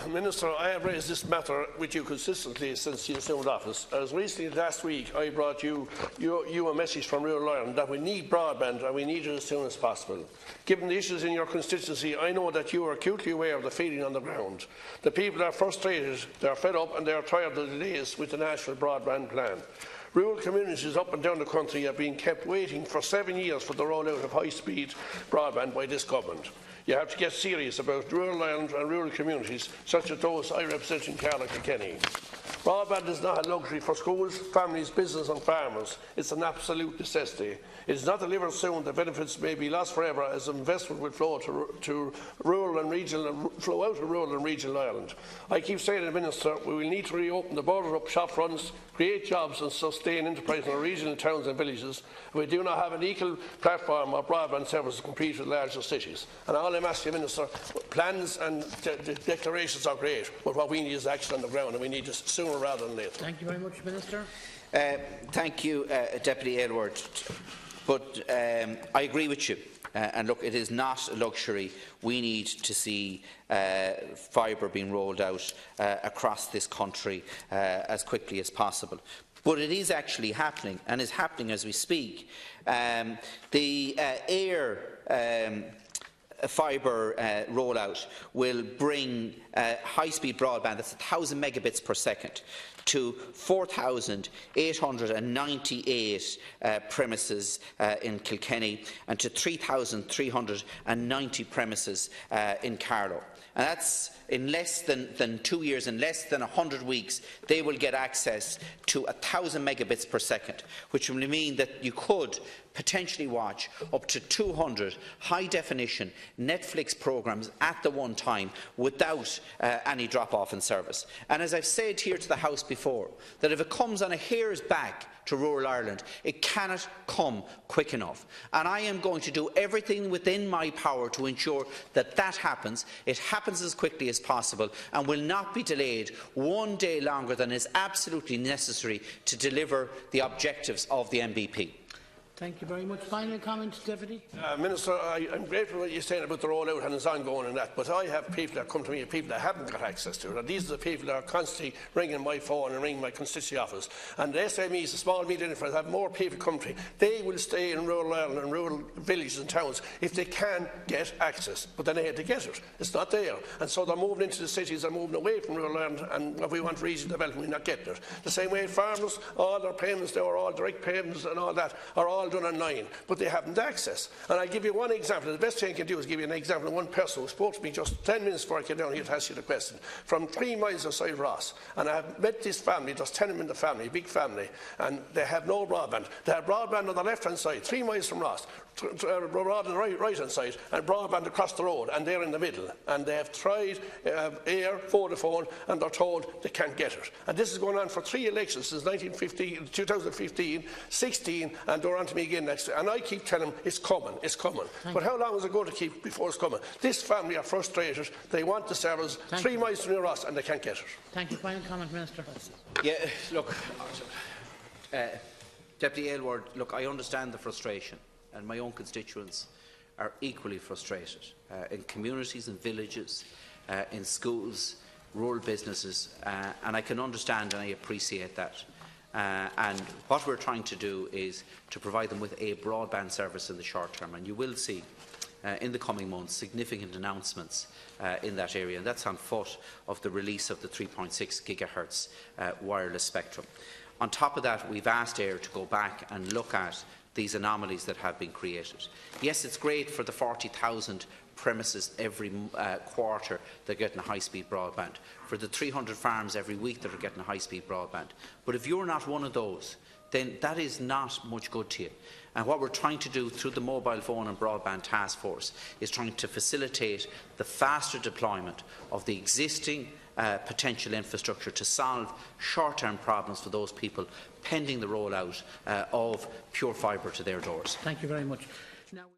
Minister, I have raised this matter with you consistently since you assumed office. As recently as last week, I brought you a message from rural Ireland that we need broadband and we need it as soon as possible. Given the issues in your constituency, I know that you are acutely aware of the feeling on the ground. The people are frustrated, they are fed up and they are tired of the delays with the National Broadband Plan. Rural communities up and down the country have been kept waiting for 7 years for the rollout of high-speed broadband by this government. You have to get serious about rural Ireland and rural communities such as those I represent in Carlow-Kilkenny. Broadband is not a luxury for schools, families, business and farmers. It's an absolute necessity. It is not delivered soon. The benefits may be lost forever as investment will flow to rural and regional out of rural and regional Ireland. I keep saying, Minister, we will need to reopen the border up shop fronts, create jobs and sustain enterprise in our regional towns and villages. We do not have an equal platform or broadband service to compete with larger cities. And all I'm asking, Minister, plans and declarations are great, but what we need is action on the ground, and we need it sooner rather than later. Thank you very much, Minister. Thank you, Deputy Aylward. But I agree with you. And look, it is not a luxury. We need to see fibre being rolled out across this country as quickly as possible. But it is actually happening, and is happening as we speak. The air fibre rollout will bring high-speed broadband, that's 1,000 megabits per second, to 4,898 premises in Kilkenny and to 3,390 premises in Carlow. And that's in less than 2 years, in less than 100 weeks, they will get access to 1,000 megabits per second, which will mean that you could potentially watch up to 200 high-definition Netflix programmes at the one time without any drop-off in service. And as I've said here to the House before, that if it comes on a hair's back to rural Ireland, it cannot come quick enough. And I am going to do everything within my power to ensure that that happens. It happens as quickly as possible and will not be delayed one day longer than is absolutely necessary to deliver the objectives of the MBP. Thank you very much. Final comment, Deputy. Minister, I'm grateful for what you're saying about the rollout and it's ongoing and that, but I have people that come to me, people that haven't got access to it, and these are the people that are constantly ringing my phone and ringing my constituency office. And the SMEs, the small medium enterprises, have more people come to me. They will stay in rural Ireland and rural villages and towns if they can get access, but then they have to get it. It's not there. And so they're moving into the cities, they're moving away from rural Ireland, and if we want regional development, we're not getting it. The same way farmers, all their payments, they were all direct payments and all that, are all done online, but they haven't access. And I'll give you one example. The best thing I can do is give you an example of one person who spoke to me just 10 minutes before I came down here to ask you the question, from 3 miles outside Ross. And I've met this family, there's 10 of them in the family, big family, and they have no broadband. They have broadband on the left-hand side, 3 miles from Ross, broadband on the right-hand side, and broadband across the road, and they're in the middle. And they have tried Air, Vodafone, and they're told they can't get it. And this is going on for 3 elections since 2015, 16, and they're on to me again next year. And I keep telling them it's coming, it's coming. But how long is it going to keep before it's coming? This family are frustrated. They want the service 3 miles from Ross, and they can't get it. Thank you. Final comment, Minister. Yeah, look, Deputy Aylward, look, I understand the frustration, and my own constituents are equally frustrated in communities and villages, in schools, rural businesses, and I can understand and I appreciate that. And what we're trying to do is to provide them with a broadband service in the short term, and you will see in the coming months significant announcements in that area, and that's on foot of the release of the 3.6 gigahertz wireless spectrum. On top of that, we've asked Air to go back and look at these anomalies that have been created. Yes, it's great for the 40,000 premises every quarter that are getting a high-speed broadband, for the 300 farms every week that are getting a high-speed broadband. But if you're not one of those, then that is not much good to you. And what we're trying to do through the Mobile Phone and Broadband Task Force is trying to facilitate the faster deployment of the existing potential infrastructure to solve short-term problems for those people pending the rollout of pure fibre to their doors. Thank you very much. Now